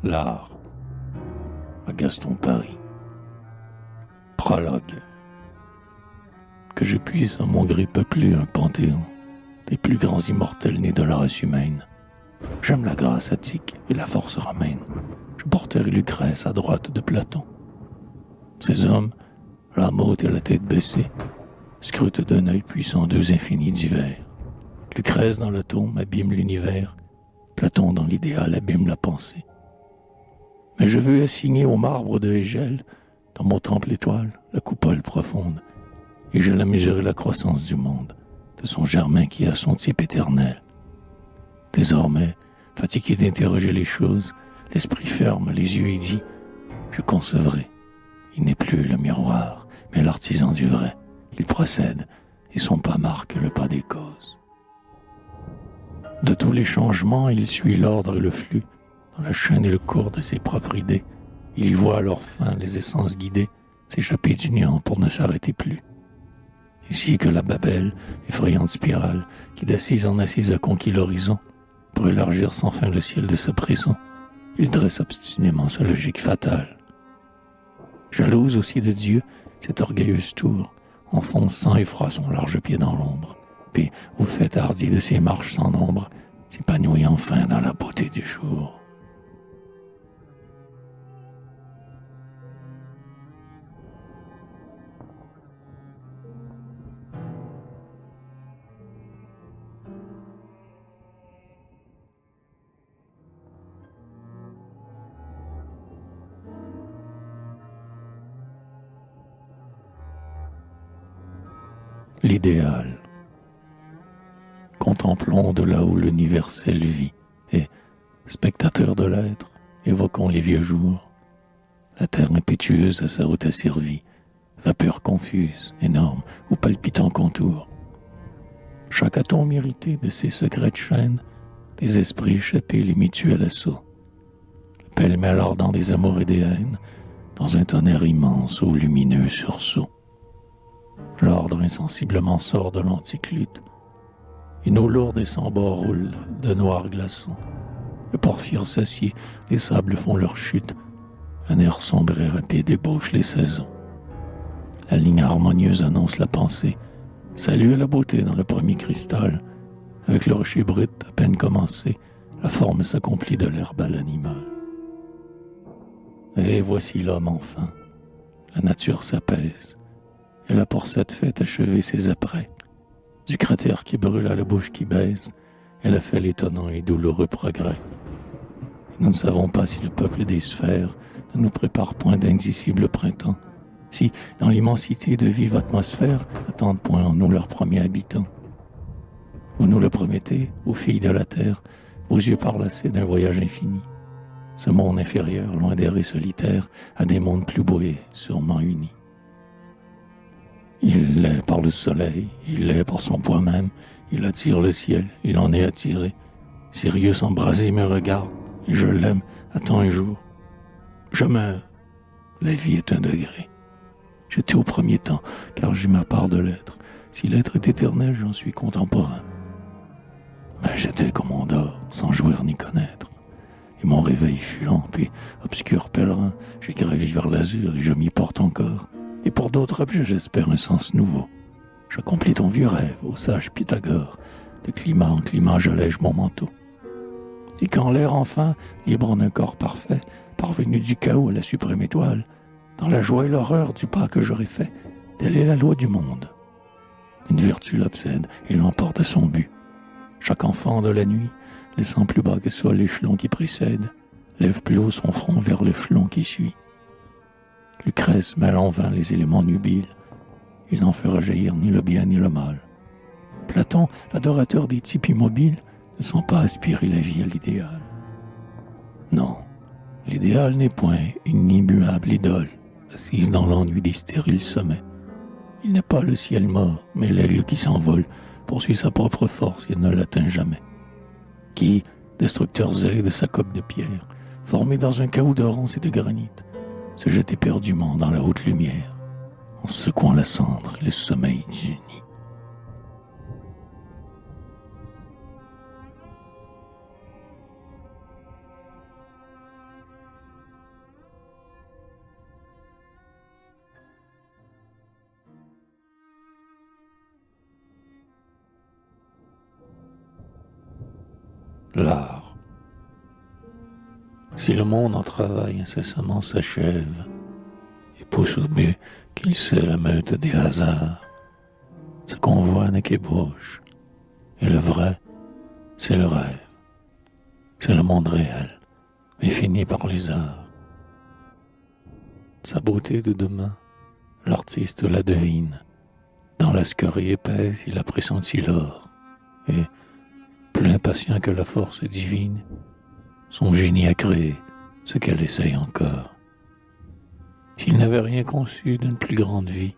L'art à Gaston Paris. Prologue. Que je puisse en mon gré peupler un panthéon des plus grands immortels nés de la race humaine. J'aime la grâce attique et la force romaine. Je porterai Lucrèce à droite de Platon. Ces hommes, l'âme haute et la tête baissée, scrutent d'un œil puissant deux infinis divers. Lucrèce dans l'atome abîme l'univers, Platon dans l'idéal abîme la pensée. Mais je veux assigner au marbre de Hégel, dans mon temple étoile, la coupole profonde, et je la mesurer la croissance du monde, de son germain qui a son type éternel. Désormais, fatigué d'interroger les choses, l'esprit ferme les yeux et dit « Je concevrai. Il n'est plus le miroir, mais l'artisan du vrai. Il procède, et son pas marque le pas des causes. » De tous les changements, il suit l'ordre et le flux, dans la chaîne et le cours de ses propres idées. Il y voit à leur fin les essences guidées, s'échapper du néant pour ne s'arrêter plus. Ici que la Babel, effrayante spirale, qui d'assise en assise a conquis l'horizon, pour élargir sans fin le ciel de sa prison, il dresse obstinément sa logique fatale. Jalouse aussi de Dieu, cette orgueilleuse tour, enfonce sans effroi son large pied dans l'ombre, puis, au fait hardi de ses marches sans nombre, s'épanouit enfin dans la beauté du jour. L'idéal. Contemplons de là où l'universel vit, et, spectateurs de l'être, évoquons les vieux jours. La terre impétueuse à sa route asservie, vapeur confuse, énorme, ou palpitant contour. Chaque atome irrité de ses secrètes chaînes, des esprits échappés les mutuels assaut. Le pêle-mêle ardent des amours et des haines, dans un tonnerre immense au lumineux sursaut. L'ordre insensiblement sort de l'antique lutte, et nos lourdes et sans bords roulent de noirs glaçons. Le porphyre s'assied, les sables font leur chute, un air sombre et rapide ébauche les saisons. La ligne harmonieuse annonce la pensée, salue la beauté dans le premier cristal. Avec le rocher brut à peine commencé, la forme s'accomplit de l'herbe à l'animal. Et voici l'homme enfin. La nature s'apaise. Elle a pour cette fête achevé ses apprêts. Du cratère qui brûle à la bouche qui baise, elle a fait l'étonnant et douloureux progrès. Et nous ne savons pas si le peuple des sphères ne nous prépare point d'indicible printemps, si, dans l'immensité de vive atmosphère, n'attendent point en nous leurs premiers habitants. Vous nous le promettez, ô filles de la terre, vos yeux parlacés d'un voyage infini. Ce monde inférieur, loin d'errer solitaire, a des mondes plus beaux et sûrement unis. Il l'est par le soleil, il l'est par son poids même, il attire le ciel, il en est attiré. Sirius embrasé me regarde, et je l'aime, attends un jour. Je meurs, la vie est un degré. J'étais au premier temps, car j'ai ma part de l'être. Si l'être est éternel, j'en suis contemporain. Mais j'étais comme on dort, sans jouir ni connaître. Et mon réveil fut lent, puis, obscur pèlerin, j'ai gravi vers l'azur et je m'y porte encore. Et pour d'autres objets, j'espère un sens nouveau. J'accomplis ton vieux rêve, ô sage Pythagore. De climat en climat, j'allège mon manteau. Et quand l'air enfin, libre en un corps parfait, parvenu du chaos à la suprême étoile, dans la joie et l'horreur du pas que j'aurais fait, telle est la loi du monde. Une vertu l'obsède et l'emporte à son but. Chaque enfant de la nuit, laissant plus bas que soit l'échelon qui précède, lève plus haut son front vers l'échelon qui suit. Lucrèce mêle en vain les éléments nubiles. Il n'en fera jaillir ni le bien ni le mal. Platon, l'adorateur des types immobiles, ne sent pas aspirer la vie à l'idéal. Non, l'idéal n'est point une immuable idole, assise dans l'ennui des stériles sommets. Il n'est pas le ciel mort, mais l'aigle qui s'envole, poursuit sa propre force et ne l'atteint jamais. Qui, destructeur zélé de sa coque de pierre, formé dans un chaos de ronces et de granit, se jette éperdument dans la haute lumière, en secouant la cendre et le sommeil du nid. l'art. Si le monde en travail incessamment s'achève et pousse au but qu'il sait la meute des hasards, ce qu'on voit n'est qu'ébauche, et le vrai, c'est le rêve, c'est le monde réel, mais fini par les arts. Sa beauté de demain, l'artiste la devine. Dans la scorie épaisse, il a pressenti l'or, et, plus impatient que la force divine, son génie a créé ce qu'elle essaye encore. S'il n'avait rien conçu d'une plus grande vie,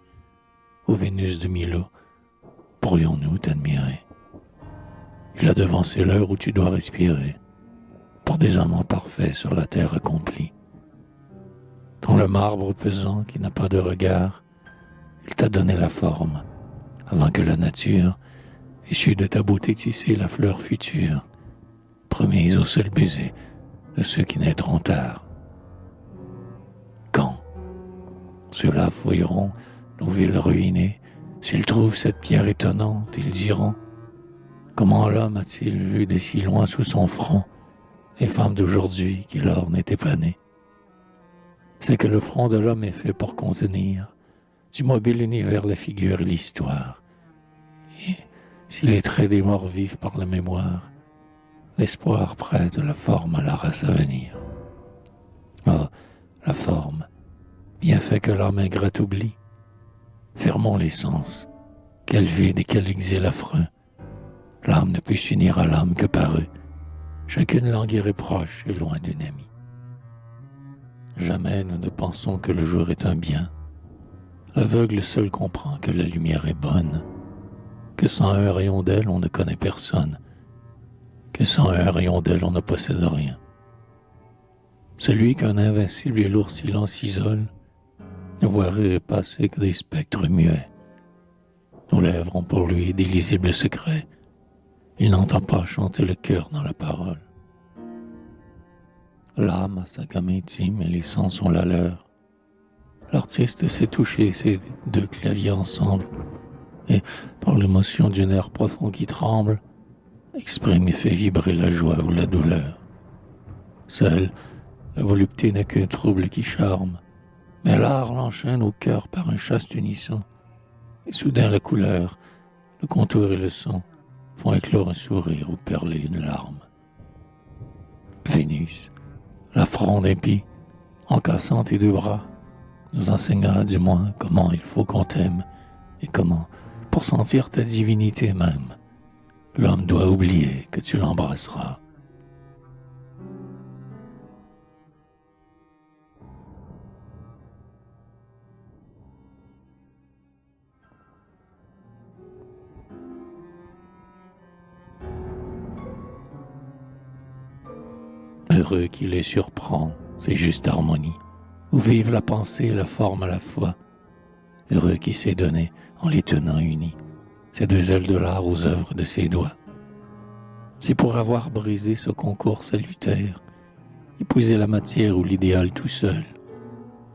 ô Vénus de Milo, pourrions-nous t'admirer? Il a devancé l'heure où tu dois respirer, pour des amants parfaits sur la terre accomplie. Dans le marbre pesant qui n'a pas de regard, il t'a donné la forme, avant que la nature, issue de ta beauté tissée la fleur future, promise au seul baiser de ceux qui naîtront tard. Quand ceux-là fouilleront nos villes ruinées, s'ils trouvent cette pierre étonnante, ils diront: comment l'homme a-t-il vu de si loin sous son front les femmes d'aujourd'hui qui lors n'étaient pas nées? C'est que le front de l'homme est fait pour contenir du mobile univers la figure et l'histoire. Et si les traits des morts vivent par la mémoire, l'espoir prête la forme à la race à venir. Oh, la forme, bien fait que l'âme ingrate oublie. Fermons les sens, quel vide et quel exil affreux. L'âme ne peut s'unir à l'âme que par eux. Chacune langueur est proche et loin d'une amie. Jamais nous ne pensons que le jour est un bien. L'aveugle seul comprend que la lumière est bonne, que sans un rayon d'elle on ne connaît personne, que sans un rayon d'elle on ne possède rien. Celui qu'un invincible et lourd silence isole ne voit rire passer que des spectres muets. Nos lèvres ont pour lui d'illisibles secrets. Il n'entend pas chanter le cœur dans la parole. L'âme a sa gamme intime et les sens sont la leur. L'artiste sait toucher ces deux claviers ensemble et, par l'émotion d'un air profond qui tremble, exprime et fait vibrer la joie ou la douleur. Seule, la volupté n'est qu'un trouble qui charme, mais l'art l'enchaîne au cœur par un chaste unisson, et soudain la couleur, le contour et le son font éclore un sourire ou perler une larme. Vénus, la fronde impie, en cassant tes deux bras, nous enseigna du moins comment il faut qu'on t'aime et comment, pour sentir ta divinité même, l'homme doit oublier que tu l'embrasseras. Heureux qui les surprend, ces justes harmonies, où vivent la pensée et la forme à la fois. Heureux qui s'est donné, en les tenant unis, ces deux ailes de l'art aux œuvres de ses doigts. C'est pour avoir brisé ce concours salutaire, épuisé la matière ou l'idéal tout seul,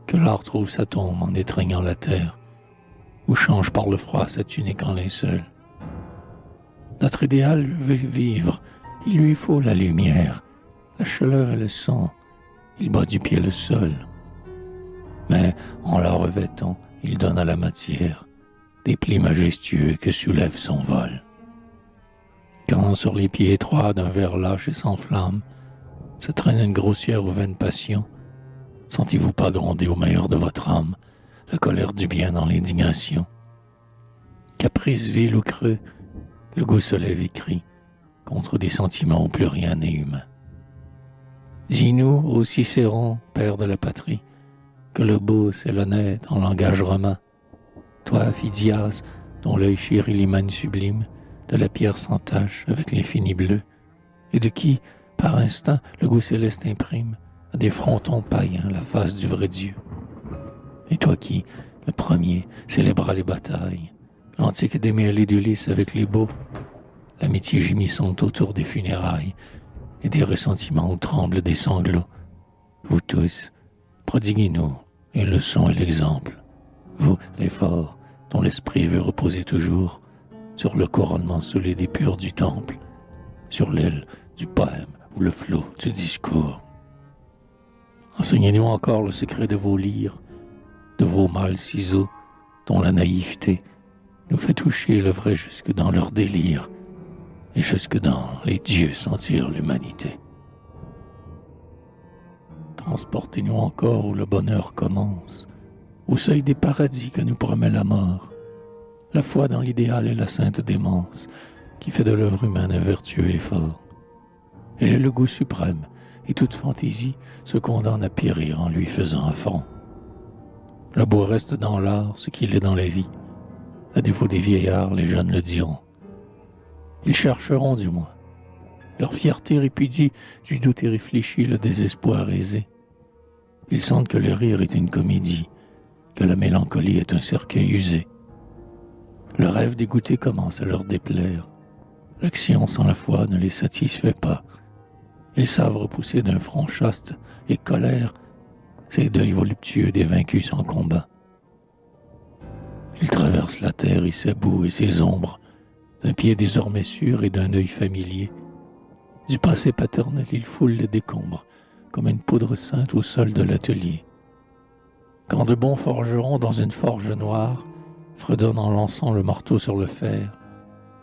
que l'art trouve sa tombe en étreignant la terre, ou change par le froid sa tunique en linceul. Notre idéal veut vivre, il lui faut la lumière, la chaleur et le sang, il bat du pied le sol. Mais en la revêtant, il donne à la matière des plis majestueux que soulève son vol. Quand sur les pieds étroits d'un verre lâche et sans flamme se traîne une grossière ou vaine passion, sentez-vous pas gronder au meilleur de votre âme la colère du bien dans l'indignation? Caprice vil ou creux, le goût se lève et crie contre des sentiments où plus rien n'est humain. Dis-nous, ô Cicéron, père de la patrie, que le beau c'est l'honnête en langage romain. Toi, Phidias, dont l'œil chérit l'image sublime de la pierre sans tache avec l'infini bleu, et de qui, par instant, le goût céleste imprime à des frontons païens la face du vrai Dieu. Et toi qui, le premier, célébra les batailles, l'antique démêlé d'Ulysse avec les beaux, l'amitié gémissante autour des funérailles, et des ressentiments où tremblent des sanglots. Vous tous, prodiguez-nous les leçons et l'exemple. Vous, les forts, dont l'esprit veut reposer toujours sur le couronnement solide et pur du temple, sur l'aile du poème ou le flot du discours. Enseignez-nous encore le secret de vos lyres, de vos mâles ciseaux, dont la naïveté nous fait toucher le vrai jusque dans leur délire et jusque dans les dieux sentir l'humanité. Transportez-nous encore où le bonheur commence, au seuil des paradis que nous promet la mort, la foi dans l'idéal et la sainte démence qui fait de l'œuvre humaine un vertueux effort. Elle est le goût suprême, et toute fantaisie se condamne à périr en lui faisant affront. Le beau reste dans l'art ce qu'il est dans la vie. À défaut des vieillards, les jeunes le diront. Ils chercheront du moins. Leur fierté répudie du doute et réfléchit le désespoir aisé. Ils sentent que le rire est une comédie, que la mélancolie est un cercueil usé. Le rêve dégoûté commence à leur déplaire. L'action sans la foi ne les satisfait pas. Ils savent repousser d'un front chaste et colère ces deuils voluptueux des vaincus sans combat. Ils traversent la terre et ses boues et ses ombres, d'un pied désormais sûr et d'un œil familier. Du passé paternel, ils foulent les décombres, comme une poudre sainte au sol de l'atelier. Quand de bons forgerons dans une forge noire fredonnent en lançant le marteau sur le fer,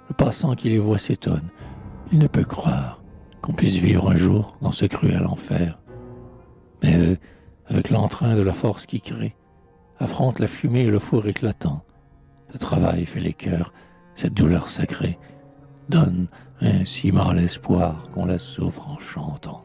le passant qui les voit s'étonne. Il ne peut croire qu'on puisse vivre un jour dans ce cruel enfer. Mais eux, avec l'entrain de la force qui crée, affrontent la fumée et le four éclatant. Le travail fait les cœurs, cette douleur sacrée donne un si mal espoir qu'on la souffre en chantant.